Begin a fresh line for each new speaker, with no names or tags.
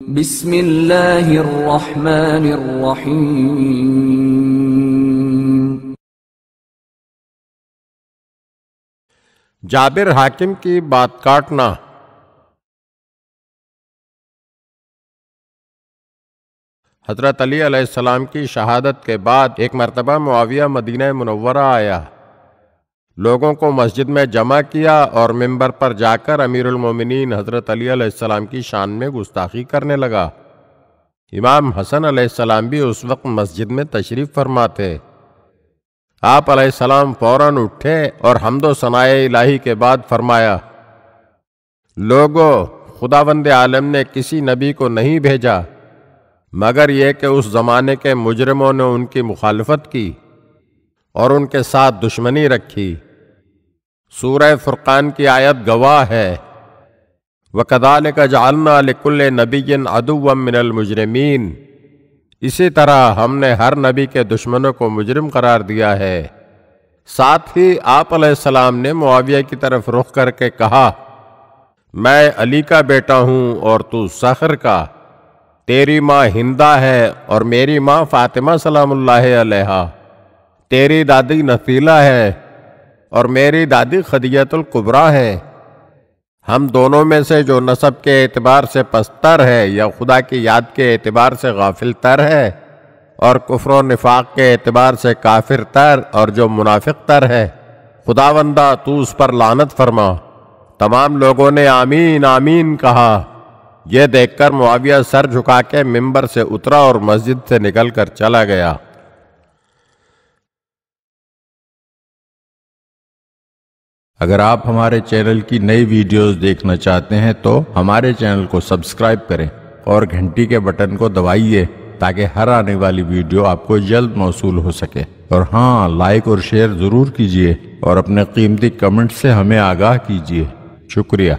بسم اللہ الرحمن الرحیم۔
جابر حاکم کی بات کاٹنا۔ حضرت علی علیہ السلام کی شہادت کے بعد ایک مرتبہ معاویہ مدینہ منورہ آیا، لوگوں کو مسجد میں جمع کیا اور منبر پر جا کر امیر المومنین حضرت علی علیہ السلام کی شان میں گستاخی کرنے لگا۔ امام حسن علیہ السلام بھی اس وقت مسجد میں تشریف فرما تھے۔ آپ علیہ السلام فوراً اٹھے اور حمد و ثناء الہی کے بعد فرمایا، لوگو، خداوند عالم نے کسی نبی کو نہیں بھیجا مگر یہ کہ اس زمانے کے مجرموں نے ان کی مخالفت کی اور ان کے ساتھ دشمنی رکھی۔ سورہ فرقان کی آیت گواہ ہے، وَكَذَلِكَ جَعَلْنَا لِكُلِّ نَبِيٍّ عَدُوًّا مِّنَ الْمُجْرِمِينَ، اسی طرح ہم نے ہر نبی کے دشمنوں کو مجرم قرار دیا ہے۔ ساتھ ہی آپ علیہ السلام نے معاویہ کی طرف رخ کر کے کہا، میں علی کا بیٹا ہوں اور تو صخر کا، تیری ماں ہندہ ہے اور میری ماں فاطمہ سلام اللہ علیہا، تیری دادی نفیلہ ہے اور میری دادی خدیجہ الکبریٰ ہے۔ ہم دونوں میں سے جو نسب کے اعتبار سے پستر ہے یا خدا کی یاد کے اعتبار سے غافل تر ہے اور کفر و نفاق کے اعتبار سے کافر تر اور جو منافق تر ہے، خداوندہ تو اس پر لعنت فرما۔ تمام لوگوں نے آمین آمین کہا۔ یہ دیکھ کر معاویہ سر جھکا کے منبر سے اترا اور مسجد سے نکل کر چلا گیا۔
اگر آپ ہمارے چینل کی نئی ویڈیوز دیکھنا چاہتے ہیں تو ہمارے چینل کو سبسکرائب کریں اور گھنٹی کے بٹن کو دبائیے تاکہ ہر آنے والی ویڈیو آپ کو جلد موصول ہو سکے۔ اور ہاں، لائک اور شیئر ضرور کیجیے اور اپنے قیمتی کمنٹ سے ہمیں آگاہ کیجیے۔ شکریہ۔